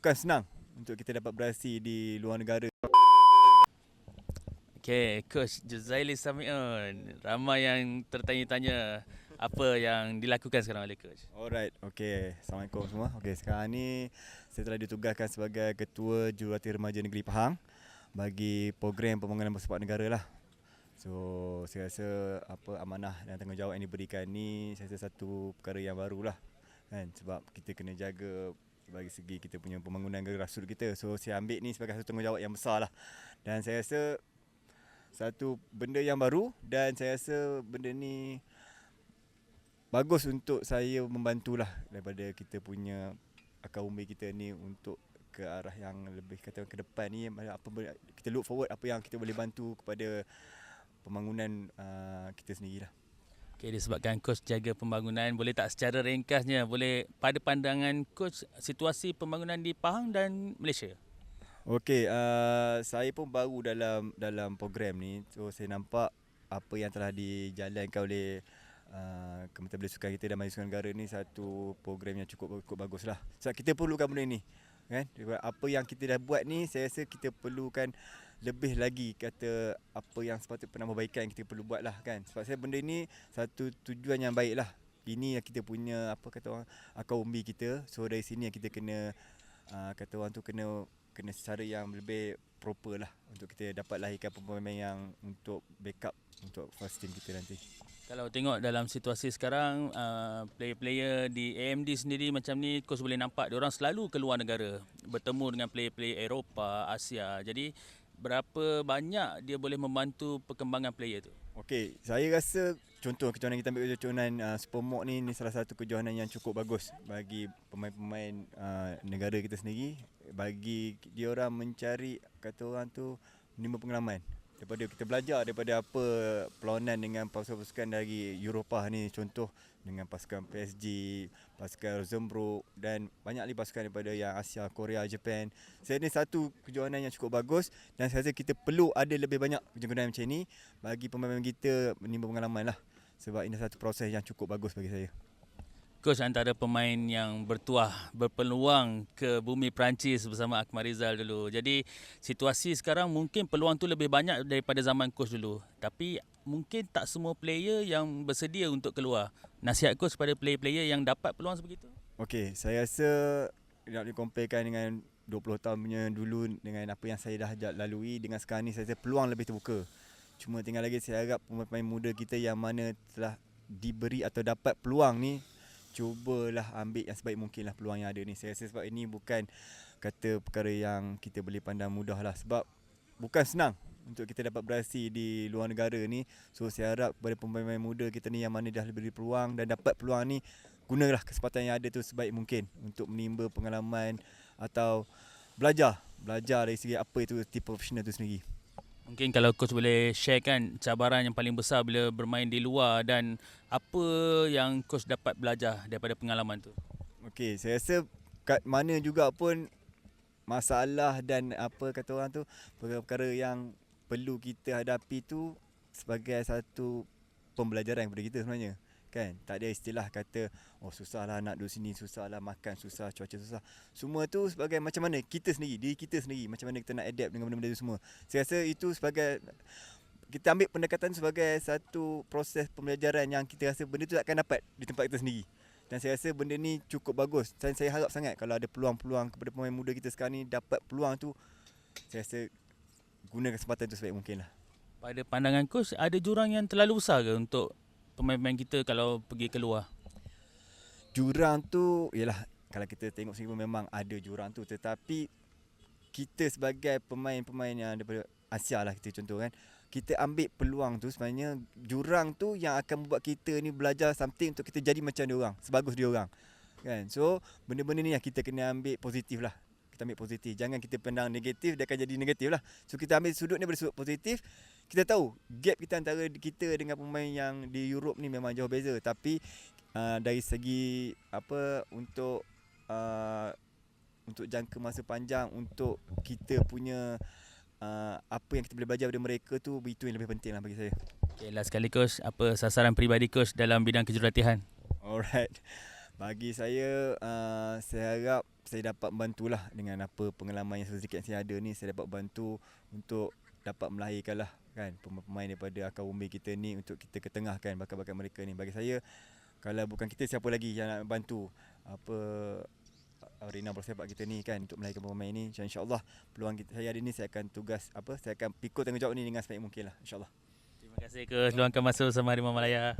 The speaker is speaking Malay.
bukan senang untuk kita dapat berhasil di luar negara. Okay, Coach Juzaili Samiun. Ramai yang tertanya-tanya apa yang dilakukan sekarang oleh Coach. Alright, okay. Assalamualaikum semua. Okay, sekarang ni saya telah ditugaskan sebagai Ketua Jurulatih Remaja Negeri Pahang bagi program pembangunan bersepak negara lah. So, saya rasa amanah dan tanggungjawab yang diberikan ni saya rasa satu perkara yang baru lah kan, sebab kita kena jaga bagi segi kita punya pembangunan grassroots kita. So, saya ambil ni sebagai satu tanggungjawab yang besar lah, dan saya rasa satu benda yang baru, dan saya rasa benda ni bagus untuk saya membantulah daripada kita punya akar umbi kita ni untuk ke arah yang lebih kata ke depan ni, kita look forward apa yang kita boleh bantu kepada pembangunan kita sendirilah. Okay, disebabkan Coach jaga pembangunan, boleh tak secara ringkasnya, boleh pada pandangan Coach situasi pembangunan di Pahang dan Malaysia? Okey, saya pun baru dalam program ni. So saya nampak apa yang telah dijalankan oleh Kementerian Belia kita dan Majlis Negara ni satu program yang cukup baguslah. Sebab kita perlukan benda ni kan. Apa yang kita dah buat ni, saya rasa kita perlukan lebih lagi, kata apa yang sepatutnya penambahbaikan yang kita perlu buat lah kan. Sebab saya benda ni satu tujuan yang baik lah. Ini yang kita punya apa kata orang, akar umbi kita. So dari sini yang kita kena kata orang tu kena secara yang lebih proper lah untuk kita dapat lahirkan pemain yang untuk backup untuk first team kita nanti. Kalau tengok dalam situasi sekarang, player-player di AMD sendiri macam ni, Coach boleh nampak diorang selalu keluar negara, bertemu dengan player-player Eropah, Asia. Jadi berapa banyak dia boleh membantu perkembangan player tu? Okey, saya rasa contoh kejohanan kita ambil kejohanan Supermoc ni salah satu kejohanan yang cukup bagus bagi pemain-pemain negara kita sendiri, bagi dia orang mencari kata orang tu menimba pengalaman daripada kita belajar daripada apa perlawanan dengan pasukan-pasukan dari Eropah ni, contoh dengan pasukan PSG, pasukan Rosenborg dan banyak lagi pasukan daripada yang Asia, Korea, Japan. Saya ni satu kejohanan yang cukup bagus, dan saya rasa kita perlu ada lebih banyak kejohanan macam ni bagi pemain-pemain kita menimba pengalaman lah, sebab ini satu proses yang cukup bagus bagi saya. Coach antara pemain yang berpeluang ke bumi Perancis bersama Akmal Rizal dulu. Jadi situasi sekarang mungkin peluang tu lebih banyak daripada zaman Coach dulu. Tapi mungkin tak semua player yang bersedia untuk keluar. Nasihat Coach pada player-player yang dapat peluang sebegitu? Okey, saya rasa nak dikomparekan dengan 20 tahun punya dulu dengan apa yang saya dah lalui dengan sekarang ni, saya rasa peluang lebih terbuka. Cuma tinggal lagi saya harap pemain-pemain muda kita yang mana telah diberi atau dapat peluang ni, cubalah ambil yang sebaik mungkin lah peluang yang ada ni. Saya rasa sebab ini bukan kata perkara yang kita boleh pandang mudah lah, sebab bukan senang untuk kita dapat berhasil di luar negara ni. So saya harap kepada pemain-pemain muda kita ni yang mana dah diberi peluang dan dapat peluang ni, gunalah kesempatan yang ada tu sebaik mungkin untuk menimba pengalaman atau belajar dari segi apa itu tim profesional tu sendiri. Mungkin kalau Coach boleh share kan cabaran yang paling besar bila bermain di luar dan apa yang Coach dapat belajar daripada pengalaman tu? Okey, saya rasa kat mana juga pun masalah dan apa kata orang tu perkara-perkara yang perlu kita hadapi tu sebagai satu pembelajaran kepada kita sebenarnya. Kan, tak ada istilah kata oh susahlah nak duduk sini, susahlah makan susah, cuaca susah. Semua tu sebagai macam mana kita sendiri, diri kita sendiri, macam mana kita nak adapt dengan benda-benda itu semua. Saya rasa itu sebagai, kita ambil pendekatan sebagai satu proses pembelajaran yang kita rasa benda tu takkan dapat di tempat kita sendiri. Dan saya rasa benda ni cukup bagus. Dan saya harap sangat kalau ada peluang-peluang kepada pemain muda kita sekarang ni, dapat peluang tu, saya rasa guna kesempatan tu sebaik mungkin lah. Pada pandangan Coach, ada jurang yang terlalu besar ke untuk pemain-pemain kita kalau pergi keluar? Jurang tu, yalah, kalau kita tengok sendiri memang ada jurang tu, tetapi kita sebagai pemain-pemain yang daripada Asia lah, kita contoh kan, kita ambil peluang tu, sebenarnya jurang tu yang akan membuat kita ni belajar something untuk kita jadi macam dia orang, sebagus dia orang kan. So benda-benda ni yang kita kena ambil positif lah. Kita ambil positif, jangan kita pandang negatif, dia akan jadi negatif lah. So kita ambil sudut ni dari sudut positif. Kita tahu gap kita antara kita dengan pemain yang di Europe ni memang jauh beza, tapi dari segi apa untuk jangka masa panjang, untuk kita punya apa yang kita boleh belajar daripada mereka tu, itu yang lebih penting lah bagi saya. Okay, last sekali Coach, apa sasaran peribadi Coach dalam bidang kejurulatihan? Alright. Bagi saya harap saya dapat bantulah dengan apa pengalaman yang sedikit yang saya ada ni, saya dapat bantu untuk dapat melahirkan lah kan pemain-pemain daripada akar umbi kita ni untuk kita ketengahkan bakat-bakat mereka ni. Bagi saya, kalau bukan kita, siapa lagi yang nak bantu apa arena bola sepak kita ni kan untuk melahirkan pemain ni. InsyaAllah peluang saya hari ni saya akan saya akan pikul tanggungjawab ni dengan sebaik mungkin lah, insyaAllah. Terima kasih ke luangkan masa bersama Harimau Malaya.